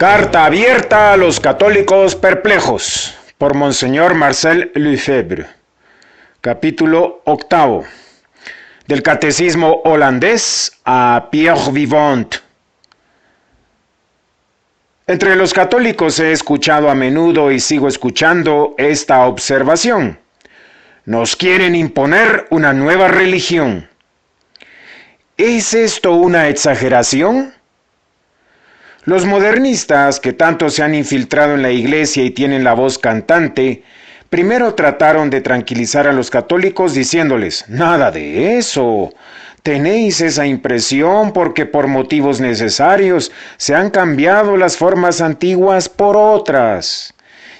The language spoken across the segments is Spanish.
Carta abierta a los católicos perplejos por Monseñor Marcel Lefebvre. Capítulo 8. Del Catecismo holandés a Pierre Vivant. Entre los católicos he escuchado a menudo y sigo escuchando esta observación. Nos quieren imponer una nueva religión. ¿Es esto una exageración? Los modernistas, que tanto se han infiltrado en la iglesia y tienen la voz cantante, primero trataron de tranquilizar a los católicos diciéndoles: nada de eso. Tenéis esa impresión porque por motivos necesarios se han cambiado las formas antiguas por otras.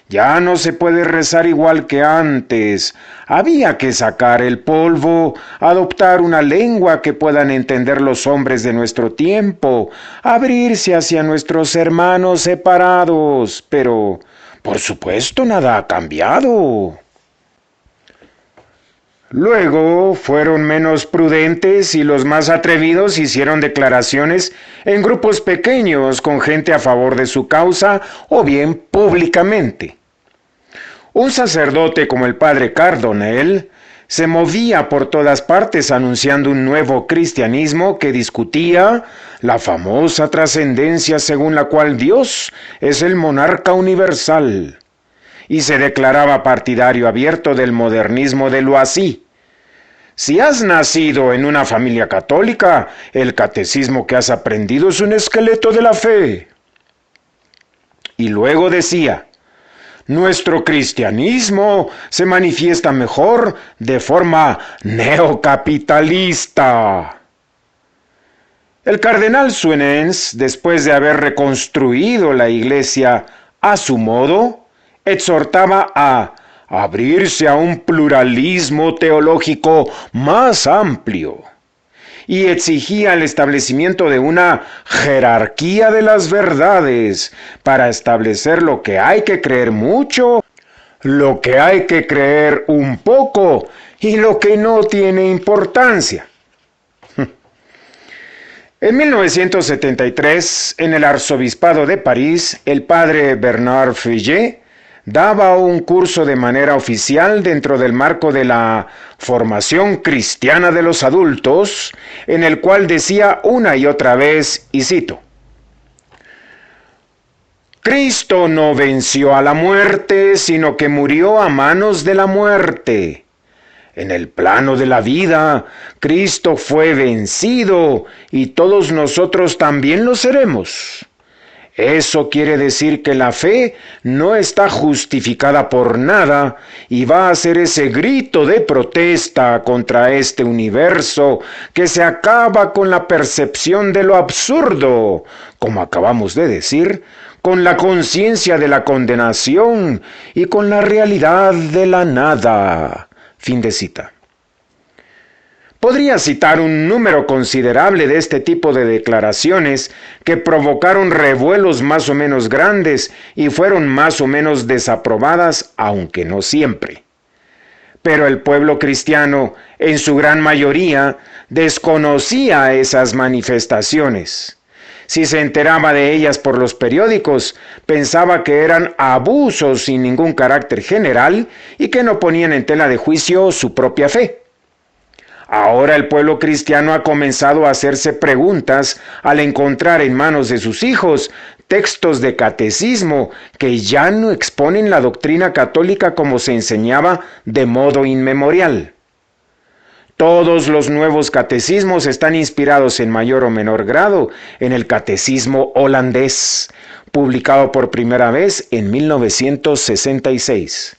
Ya no se puede rezar igual que antes. Había que sacar el polvo, adoptar una lengua que puedan entender los hombres de nuestro tiempo, abrirse hacia nuestros hermanos separados. Pero, por supuesto, nada ha cambiado. Luego fueron menos prudentes y los más atrevidos hicieron declaraciones en grupos pequeños con gente a favor de su causa o bien públicamente. Un sacerdote como el padre Cardonel se movía por todas partes anunciando un nuevo cristianismo que discutía la famosa trascendencia según la cual Dios es el monarca universal, y se declaraba partidario abierto del modernismo de Loisy. Si has nacido en una familia católica, el catecismo que has aprendido es un esqueleto de la fe. Y luego decía: nuestro cristianismo se manifiesta mejor de forma neocapitalista. El cardenal Suenens, después de haber reconstruido la iglesia a su modo, exhortaba a abrirse a un pluralismo teológico más amplio y exigía el establecimiento de una jerarquía de las verdades para establecer lo que hay que creer mucho, lo que hay que creer un poco y lo que no tiene importancia. En 1973, en el arzobispado de París, el padre Bernard Feuillet daba un curso de manera oficial dentro del marco de la formación cristiana de los adultos, en el cual decía una y otra vez, y cito: Cristo no venció a la muerte, sino que murió a manos de la muerte. En el plano de la vida, Cristo fue vencido y todos nosotros también lo seremos. Eso quiere decir que la fe no está justificada por nada y va a ser ese grito de protesta contra este universo que se acaba con la percepción de lo absurdo, como acabamos de decir, con la conciencia de la condenación y con la realidad de la nada. Fin de cita. Podría citar un número considerable de este tipo de declaraciones que provocaron revuelos más o menos grandes y fueron más o menos desaprobadas, aunque no siempre. Pero el pueblo cristiano, en su gran mayoría, desconocía esas manifestaciones. Si se enteraba de ellas por los periódicos, pensaba que eran abusos sin ningún carácter general y que no ponían en tela de juicio su propia fe. Ahora el pueblo cristiano ha comenzado a hacerse preguntas al encontrar en manos de sus hijos textos de catecismo que ya no exponen la doctrina católica como se enseñaba de modo inmemorial. Todos los nuevos catecismos están inspirados en mayor o menor grado en el catecismo holandés, publicado por primera vez en 1966.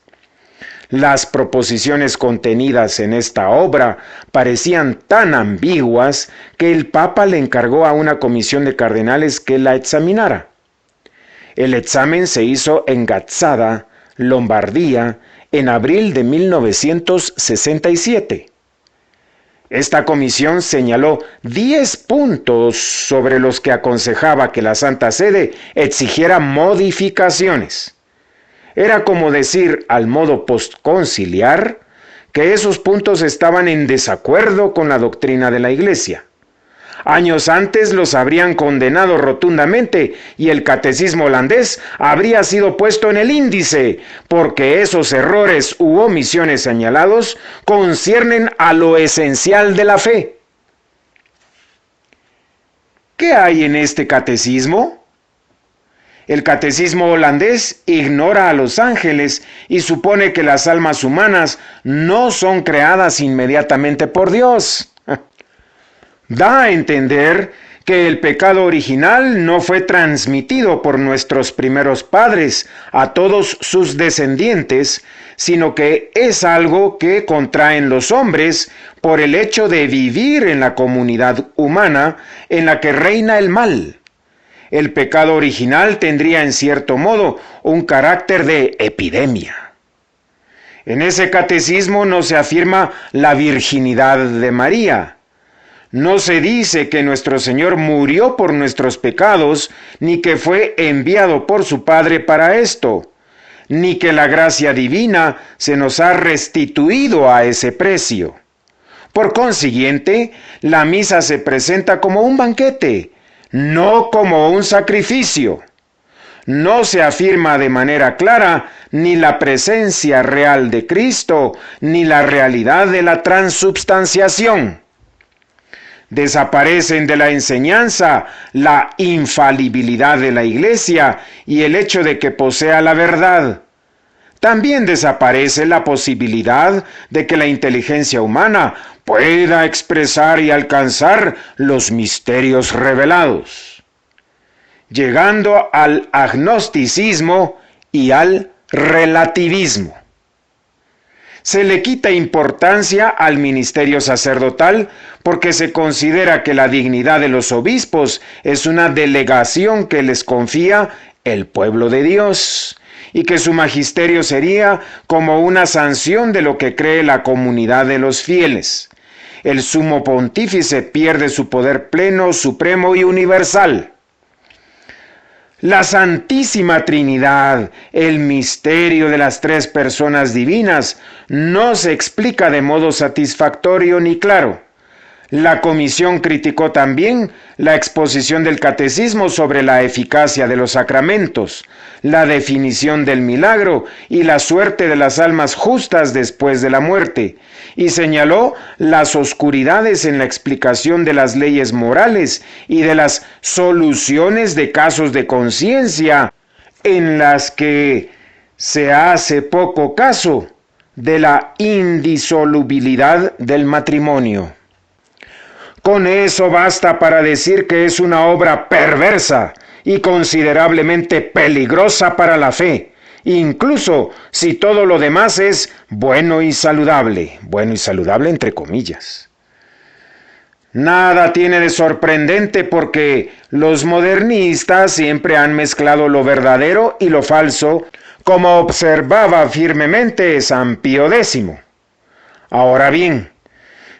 Las proposiciones contenidas en esta obra parecían tan ambiguas que el Papa le encargó a una comisión de cardenales que la examinara. El examen se hizo en Gazzada, Lombardía, en abril de 1967. Esta comisión señaló 10 puntos sobre los que aconsejaba que la Santa Sede exigiera modificaciones. Era como decir, al modo postconciliar, que esos puntos estaban en desacuerdo con la doctrina de la Iglesia. Años antes los habrían condenado rotundamente y el catecismo holandés habría sido puesto en el índice, porque esos errores u omisiones señalados conciernen a lo esencial de la fe. ¿Qué hay en este catecismo? El catecismo holandés ignora a los ángeles y supone que las almas humanas no son creadas inmediatamente por Dios. Da a entender que el pecado original no fue transmitido por nuestros primeros padres a todos sus descendientes, sino que es algo que contraen los hombres por el hecho de vivir en la comunidad humana en la que reina el mal. El pecado original tendría en cierto modo un carácter de epidemia. En ese catecismo no se afirma la virginidad de María. No se dice que nuestro Señor murió por nuestros pecados, ni que fue enviado por su Padre para esto, ni que la gracia divina se nos ha restituido a ese precio. Por consiguiente, la misa se presenta como un banquete, no como un sacrificio. No se afirma de manera clara ni la presencia real de Cristo, ni la realidad de la transubstanciación. Desaparecen de la enseñanza la infalibilidad de la Iglesia y el hecho de que posea la verdad. También desaparece la posibilidad de que la inteligencia humana pueda expresar y alcanzar los misterios revelados, llegando al agnosticismo y al relativismo. Se le quita importancia al ministerio sacerdotal porque se considera que la dignidad de los obispos es una delegación que les confía el pueblo de Dios y que su magisterio sería como una sanción de lo que cree la comunidad de los fieles. El sumo pontífice pierde su poder pleno, supremo y universal. La Santísima Trinidad, el misterio de las tres personas divinas, no se explica de modo satisfactorio ni claro. La comisión criticó también la exposición del catecismo sobre la eficacia de los sacramentos, la definición del milagro y la suerte de las almas justas después de la muerte, y señaló las oscuridades en la explicación de las leyes morales y de las soluciones de casos de conciencia en las que se hace poco caso de la indisolubilidad del matrimonio. Con eso basta para decir que es una obra perversa y considerablemente peligrosa para la fe, incluso si todo lo demás es bueno y saludable entre comillas. Nada tiene de sorprendente porque los modernistas siempre han mezclado lo verdadero y lo falso, como observaba firmemente San Pío X. Ahora bien,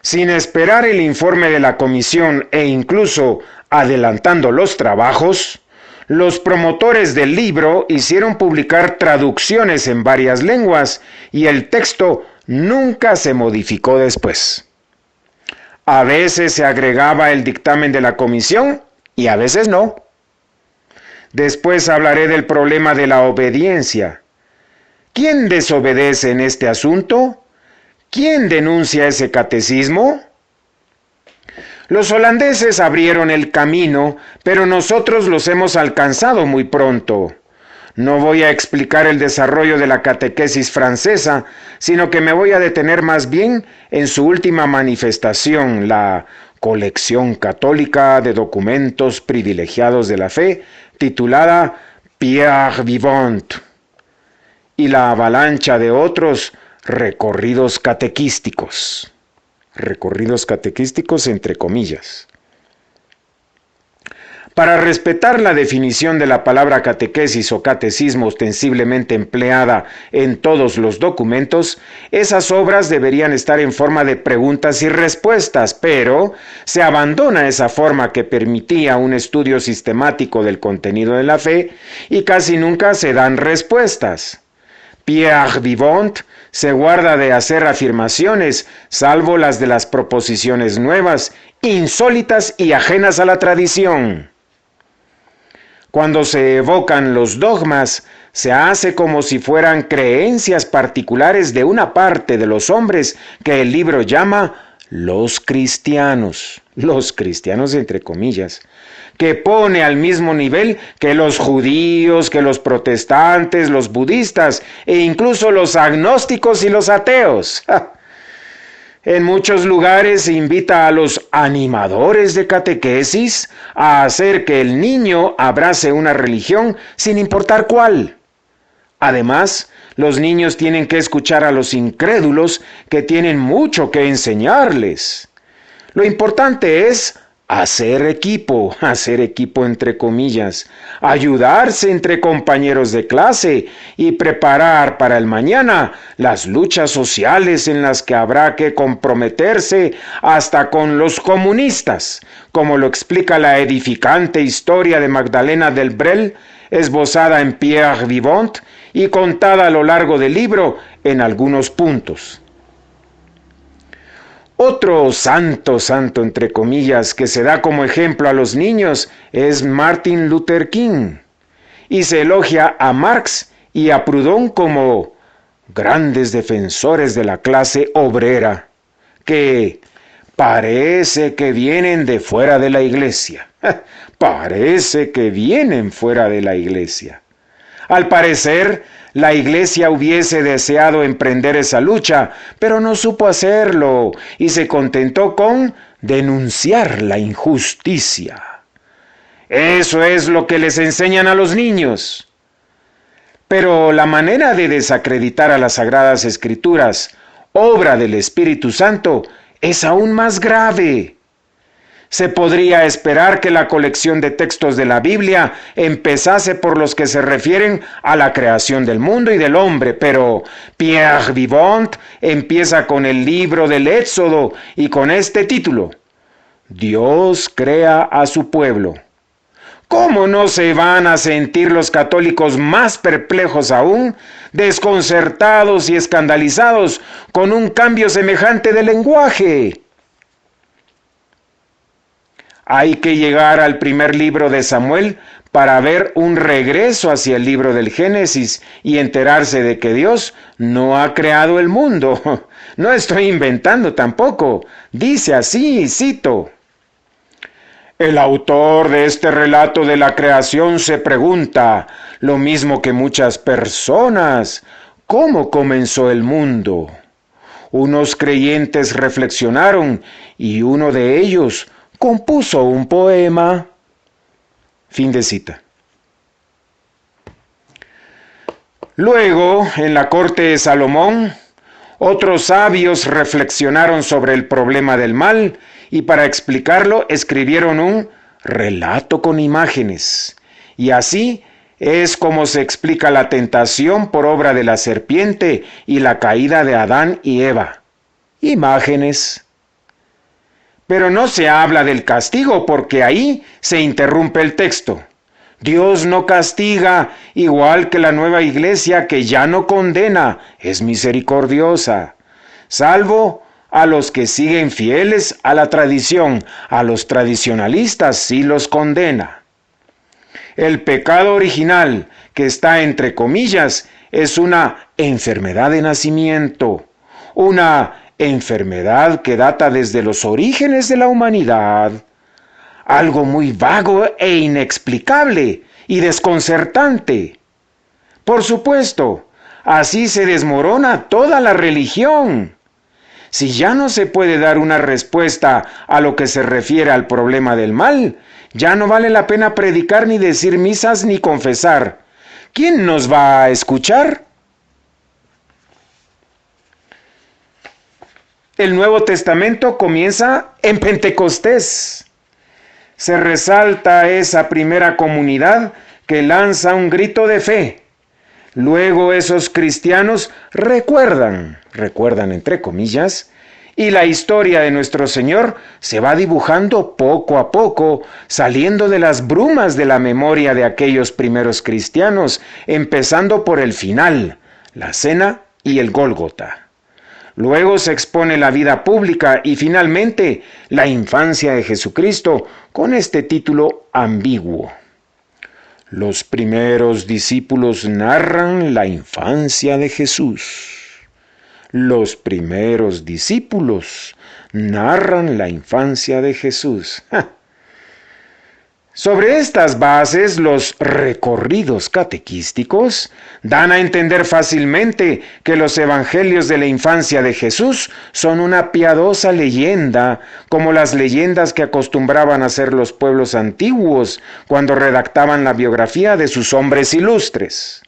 sin esperar el informe de la comisión e incluso adelantando los trabajos, los promotores del libro hicieron publicar traducciones en varias lenguas y el texto nunca se modificó después. A veces se agregaba el dictamen de la comisión y a veces no. Después hablaré del problema de la obediencia. ¿Quién desobedece en este asunto? ¿Quién denuncia ese catecismo? Los holandeses abrieron el camino, pero nosotros los hemos alcanzado muy pronto. No voy a explicar el desarrollo de la catequesis francesa, sino que me voy a detener más bien en su última manifestación, la colección católica de documentos privilegiados de la fe, titulada Pierre Vivant, y la avalancha de otros recorridos catequísticos entre comillas. Para respetar la definición de la palabra catequesis o catecismo ostensiblemente empleada en todos los documentos, esas obras deberían estar en forma de preguntas y respuestas, pero se abandona esa forma que permitía un estudio sistemático del contenido de la fe y casi nunca se dan respuestas. Pierre Vivant se guarda de hacer afirmaciones, salvo las de las proposiciones nuevas, insólitas y ajenas a la tradición. Cuando se evocan los dogmas, se hace como si fueran creencias particulares de una parte de los hombres que el libro llama los cristianos entre comillas, que pone al mismo nivel que los judíos, que los protestantes, los budistas e incluso los agnósticos y los ateos. En muchos lugares se invita a los animadores de catequesis a hacer que el niño abrace una religión sin importar cuál. Además, los niños tienen que escuchar a los incrédulos que tienen mucho que enseñarles. Lo importante es hacer equipo entre comillas, ayudarse entre compañeros de clase y preparar para el mañana las luchas sociales en las que habrá que comprometerse hasta con los comunistas, como lo explica la edificante historia de Magdalena del Brel, esbozada en Pierre Vivant y contada a lo largo del libro en algunos puntos. Otro santo entre comillas que se da como ejemplo a los niños es Martin Luther King, y se elogia a Marx y a Proudhon como grandes defensores de la clase obrera, que parece que vienen de fuera de la iglesia. Parece que vienen fuera de la iglesia. Al parecer, la iglesia hubiese deseado emprender esa lucha, pero no supo hacerlo y se contentó con denunciar la injusticia. Eso es lo que les enseñan a los niños. Pero la manera de desacreditar a las Sagradas Escrituras, obra del Espíritu Santo, es aún más grave. Se podría esperar que la colección de textos de la Biblia empezase por los que se refieren a la creación del mundo y del hombre, pero Pierre Vivant empieza con el libro del Éxodo y con este título: Dios crea a su pueblo. ¿Cómo no se van a sentir los católicos más perplejos aún, desconcertados y escandalizados con un cambio semejante de lenguaje? Hay que llegar al primer libro de Samuel para ver un regreso hacia el libro del Génesis y enterarse de que Dios no ha creado el mundo. No estoy inventando tampoco. Dice así, cito: el autor de este relato de la creación se pregunta, lo mismo que muchas personas, ¿cómo comenzó el mundo? Unos creyentes reflexionaron y uno de ellos compuso un poema. Fin de cita. Luego, en la corte de Salomón, otros sabios reflexionaron sobre el problema del mal y para explicarlo escribieron un relato con imágenes. Y así es como se explica la tentación por obra de la serpiente y la caída de Adán y Eva. Imágenes. Pero no se habla del castigo porque ahí se interrumpe el texto. Dios no castiga, igual que la nueva iglesia que ya no condena, es misericordiosa, salvo a los que siguen fieles a la tradición. A los tradicionalistas sí los condena. El pecado original, que está entre comillas, es una enfermedad de nacimiento, una enfermedad que data desde los orígenes de la humanidad, algo muy vago e inexplicable y desconcertante. Por supuesto, así se desmorona toda la religión. Si ya no se puede dar una respuesta a lo que se refiere al problema del mal, ya no vale la pena predicar ni decir misas ni confesar. ¿Quién nos va a escuchar? El Nuevo Testamento comienza en Pentecostés. Se resalta esa primera comunidad que lanza un grito de fe. Luego esos cristianos recuerdan entre comillas, y la historia de nuestro Señor se va dibujando poco a poco, saliendo de las brumas de la memoria de aquellos primeros cristianos, empezando por el final, la cena y el Gólgota. Luego se expone la vida pública y finalmente la infancia de Jesucristo con este título ambiguo. Los primeros discípulos narran la infancia de Jesús. Los primeros discípulos narran la infancia de Jesús. ¡Ja! Sobre estas bases, los recorridos catequísticos dan a entender fácilmente que los evangelios de la infancia de Jesús son una piadosa leyenda, como las leyendas que acostumbraban a hacer los pueblos antiguos cuando redactaban la biografía de sus hombres ilustres.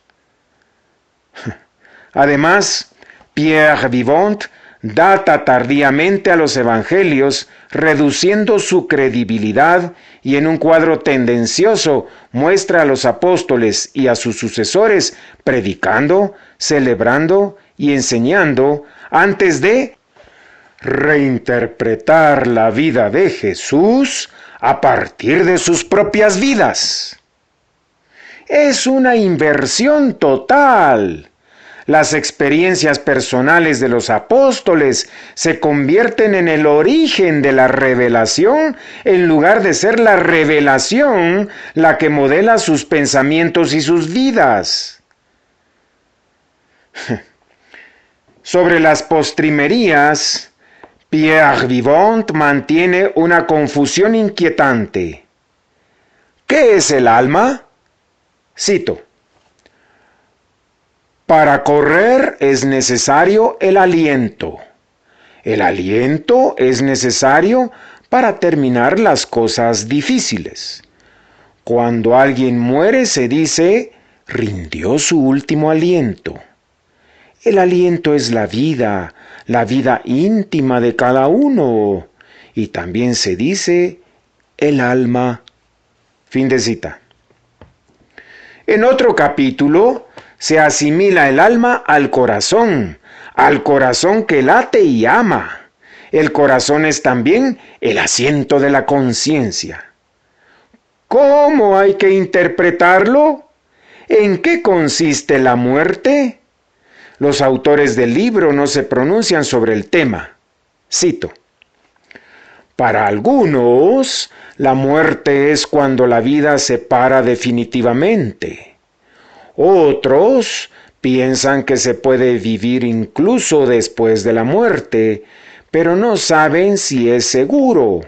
Además, Pierre Vivant data tardíamente a los evangelios, reduciendo su credibilidad, y en un cuadro tendencioso muestra a los apóstoles y a sus sucesores predicando, celebrando y enseñando antes de reinterpretar la vida de Jesús a partir de sus propias vidas. Es una inversión total. Las experiencias personales de los apóstoles se convierten en el origen de la revelación en lugar de ser la revelación la que modela sus pensamientos y sus vidas. Sobre las postrimerías, Pierre Vivant mantiene una confusión inquietante. ¿Qué es el alma? Cito: para correr es necesario el aliento. El aliento es necesario para terminar las cosas difíciles. Cuando alguien muere se dice, rindió su último aliento. El aliento es la vida íntima de cada uno. Y también se dice, el alma. Fin de cita. En otro capítulo, se asimila el alma al corazón que late y ama. El corazón es también el asiento de la conciencia. ¿Cómo hay que interpretarlo? ¿En qué consiste la muerte? Los autores del libro no se pronuncian sobre el tema. Cito: para algunos, la muerte es cuando la vida se para definitivamente. Otros piensan que se puede vivir incluso después de la muerte, pero no saben si es seguro.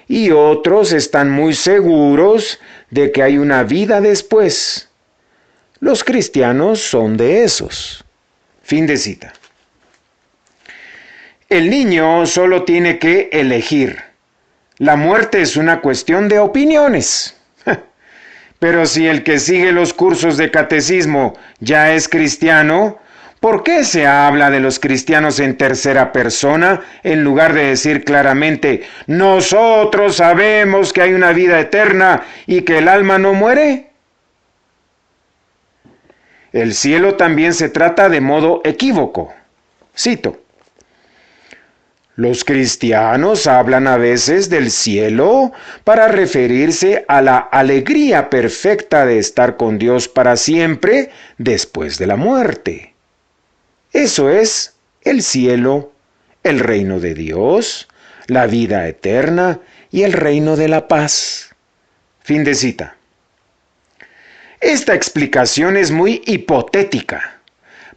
Y otros están muy seguros de que hay una vida después. Los cristianos son de esos. Fin de cita. El niño solo tiene que elegir. La muerte es una cuestión de opiniones. Pero si el que sigue los cursos de catecismo ya es cristiano, ¿por qué se habla de los cristianos en tercera persona en lugar de decir claramente, nosotros sabemos que hay una vida eterna y que el alma no muere? El cielo también se trata de modo equívoco. Cito: los cristianos hablan a veces del cielo para referirse a la alegría perfecta de estar con Dios para siempre después de la muerte. Eso es el cielo, el reino de Dios, la vida eterna y el reino de la paz. Fin de cita. Esta explicación es muy hipotética.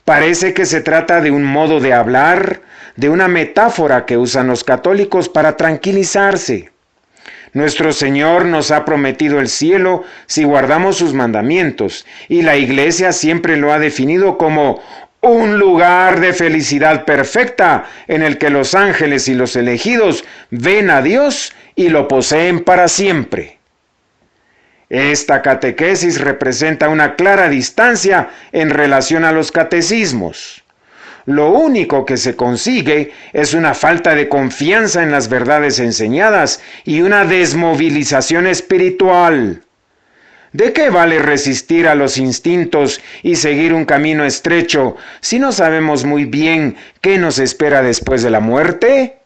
Parece que se trata de un modo de hablar, de una metáfora que usan los católicos para tranquilizarse. Nuestro Señor nos ha prometido el cielo si guardamos sus mandamientos, y la Iglesia siempre lo ha definido como un lugar de felicidad perfecta en el que los ángeles y los elegidos ven a Dios y lo poseen para siempre. Esta catequesis representa una clara distancia en relación a los catecismos. Lo único que se consigue es una falta de confianza en las verdades enseñadas y una desmovilización espiritual. ¿De qué vale resistir a los instintos y seguir un camino estrecho si no sabemos muy bien qué nos espera después de la muerte?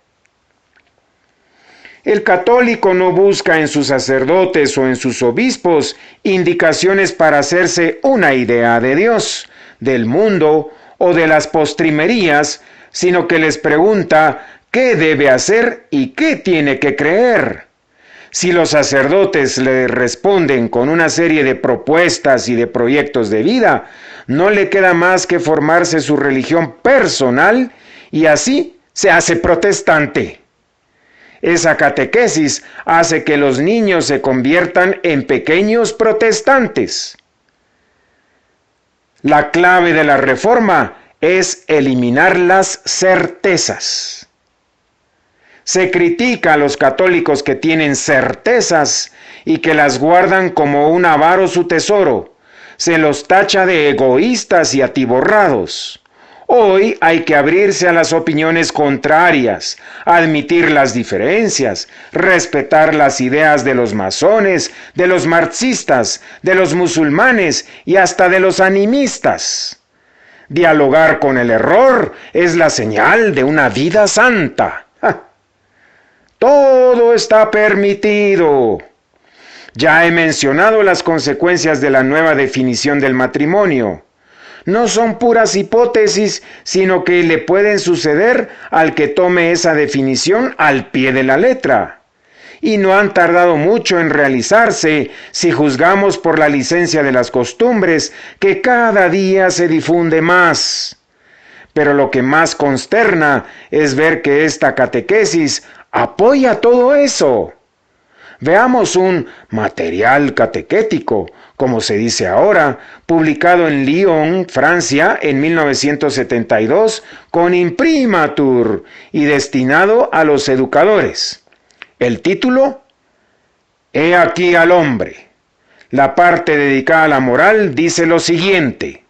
El católico no busca en sus sacerdotes o en sus obispos indicaciones para hacerse una idea de Dios, del mundo o de las postrimerías, sino que les pregunta qué debe hacer y qué tiene que creer. Si los sacerdotes le responden con una serie de propuestas y de proyectos de vida, no le queda más que formarse su religión personal y así se hace protestante. Esa catequesis hace que los niños se conviertan en pequeños protestantes. La clave de la reforma es eliminar las certezas. Se critica a los católicos que tienen certezas y que las guardan como un avaro su tesoro. Se los tacha de egoístas y atiborrados. Hoy hay que abrirse a las opiniones contrarias, admitir las diferencias, respetar las ideas de los masones, de los marxistas, de los musulmanes y hasta de los animistas. Dialogar con el error es la señal de una vida santa. Todo está permitido. Ya he mencionado las consecuencias de la nueva definición del matrimonio. No son puras hipótesis, sino que le pueden suceder al que tome esa definición al pie de la letra. Y no han tardado mucho en realizarse si juzgamos por la licencia de las costumbres, que cada día se difunde más. Pero lo que más consterna es ver que esta catequesis apoya todo eso. Veamos un material catequético, como se dice ahora, publicado en Lyon, Francia, en 1972, con imprimatur y destinado a los educadores. El título: He aquí al hombre. La parte dedicada a la moral dice lo siguiente: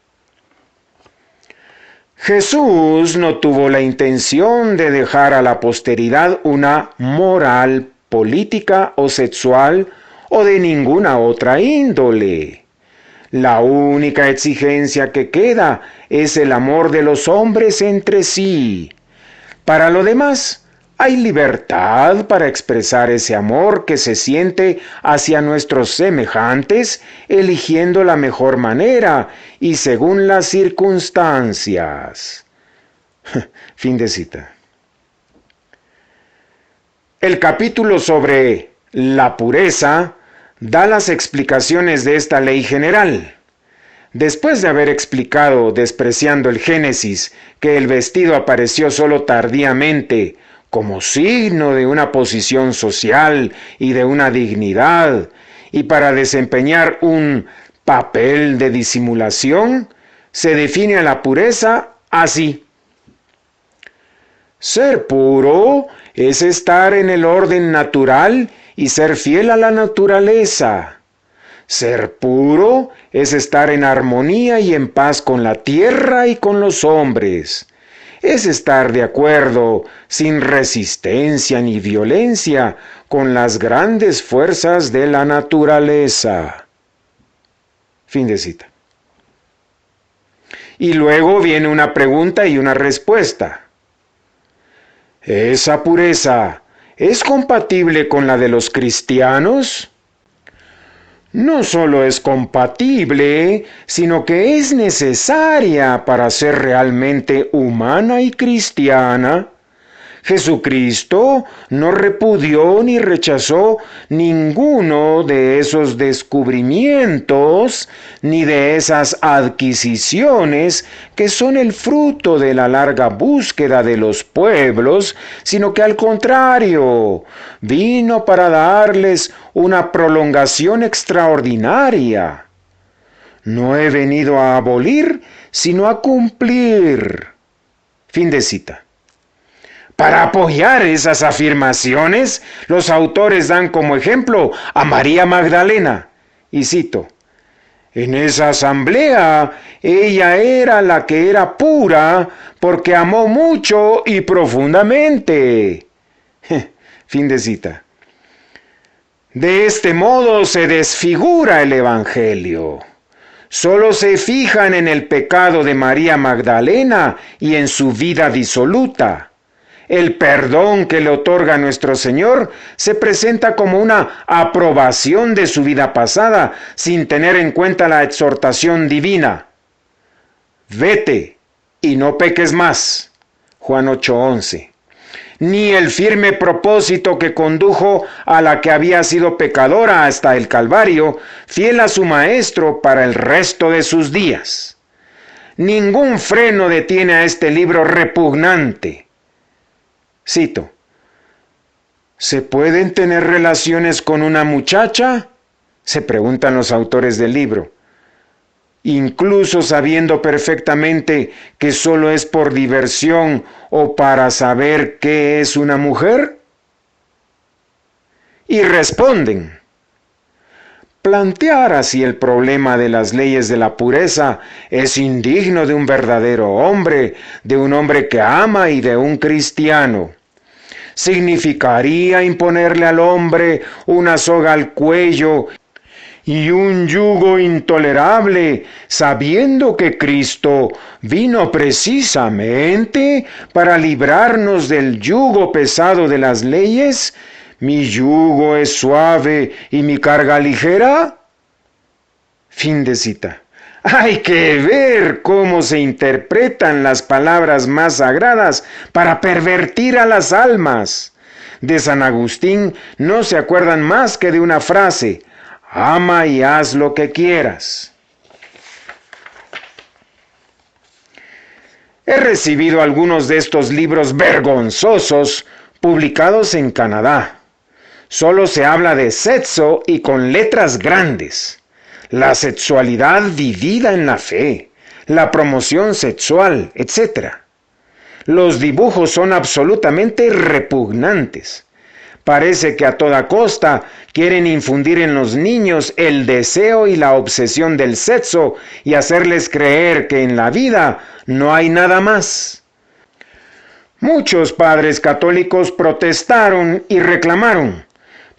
Jesús no tuvo la intención de dejar a la posteridad una moral política o sexual o de ninguna otra índole. La única exigencia que queda es el amor de los hombres entre sí. Para lo demás, hay libertad para expresar ese amor que se siente hacia nuestros semejantes, eligiendo la mejor manera y según las circunstancias. Fin de cita. El capítulo sobre la pureza da las explicaciones de esta ley general. Después de haber explicado, despreciando el Génesis, que el vestido apareció solo tardíamente, como signo de una posición social y de una dignidad, y para desempeñar un papel de disimulación, se define a la pureza así: ser puro es estar en el orden natural y ser fiel a la naturaleza. Ser puro es estar en armonía y en paz con la tierra y con los hombres. Es estar de acuerdo, sin resistencia ni violencia, con las grandes fuerzas de la naturaleza. Fin de cita. Y luego viene una pregunta y una respuesta. ¿Esa pureza es compatible con la de los cristianos? No solo es compatible, sino que es necesaria para ser realmente humana y cristiana. Jesucristo no repudió ni rechazó ninguno de esos descubrimientos ni de esas adquisiciones que son el fruto de la larga búsqueda de los pueblos, sino que al contrario, vino para darles una prolongación extraordinaria. No he venido a abolir, sino a cumplir. Fin de cita. Para apoyar esas afirmaciones, los autores dan como ejemplo a María Magdalena. Y cito: en esa asamblea, ella era la que era pura porque amó mucho y profundamente. Fin de cita. De este modo se desfigura el Evangelio. Solo se fijan en el pecado de María Magdalena y en su vida disoluta. El perdón que le otorga nuestro Señor se presenta como una aprobación de su vida pasada, sin tener en cuenta la exhortación divina. Vete y no peques más. Juan 8:11. Ni el firme propósito que condujo a la que había sido pecadora hasta el Calvario, fiel a su Maestro para el resto de sus días. Ningún freno detiene a este libro repugnante. Cito: ¿se pueden tener relaciones con una muchacha?, se preguntan los autores del libro, incluso sabiendo perfectamente que solo es por diversión o para saber qué es una mujer. Y responden: plantear así el problema de las leyes de la pureza es indigno de un verdadero hombre, de un hombre que ama y de un cristiano. Significaría imponerle al hombre una soga al cuello y un yugo intolerable, sabiendo que Cristo vino precisamente para librarnos del yugo pesado de las leyes. ¿Mi yugo es suave y mi carga ligera? Fin de cita. Hay que ver cómo se interpretan las palabras más sagradas para pervertir a las almas. De San Agustín no se acuerdan más que de una frase: ama y haz lo que quieras. He recibido algunos de estos libros vergonzosos publicados en Canadá. Solo se habla de sexo y con letras grandes. La sexualidad vivida en la fe, la promoción sexual, etc. Los dibujos son absolutamente repugnantes. Parece que a toda costa quieren infundir en los niños el deseo y la obsesión del sexo y hacerles creer que en la vida no hay nada más. Muchos padres católicos protestaron y reclamaron,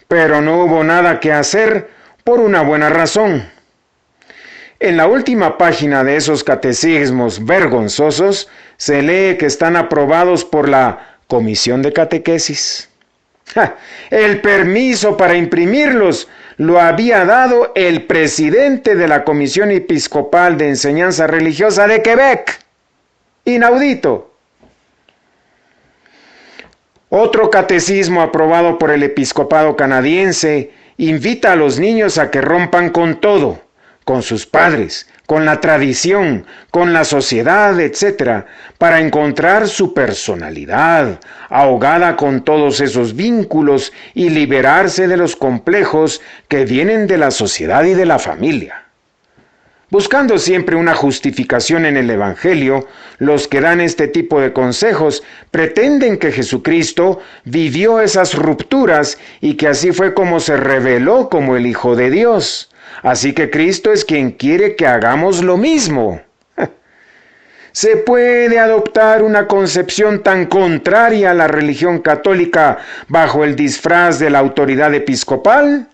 pero no hubo nada que hacer por una buena razón. En la última página de esos catecismos vergonzosos se lee que están aprobados por la Comisión de Catequesis. El permiso para imprimirlos lo había dado el presidente de la Comisión Episcopal de Enseñanza Religiosa de Quebec. Inaudito. Otro catecismo aprobado por el episcopado canadiense invita a los niños a que rompan con todo, con sus padres, con la tradición, con la sociedad, etc., para encontrar su personalidad, ahogada con todos esos vínculos y liberarse de los complejos que vienen de la sociedad y de la familia. Buscando siempre una justificación en el Evangelio, los que dan este tipo de consejos pretenden que Jesucristo vivió esas rupturas y que así fue como se reveló como el Hijo de Dios. Así que Cristo es quien quiere que hagamos lo mismo. ¿Se puede adoptar una concepción tan contraria a la religión católica bajo el disfraz de la autoridad episcopal?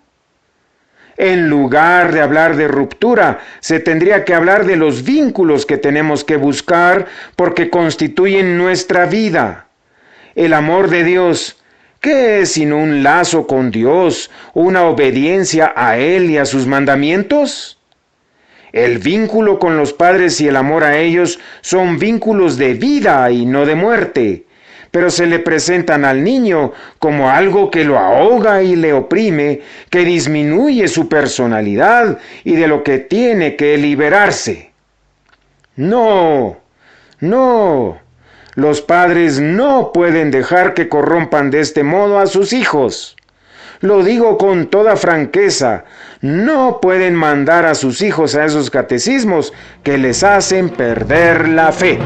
En lugar de hablar de ruptura, se tendría que hablar de los vínculos que tenemos que buscar porque constituyen nuestra vida. El amor de Dios, ¿qué es sino un lazo con Dios, una obediencia a Él y a sus mandamientos? El vínculo con los padres y el amor a ellos son vínculos de vida y no de muerte, pero se le presentan al niño como algo que lo ahoga y le oprime, que disminuye su personalidad y de lo que tiene que liberarse. No. Los padres no pueden dejar que corrompan de este modo a sus hijos. Lo digo con toda franqueza, no pueden mandar a sus hijos a esos catecismos que les hacen perder la fe.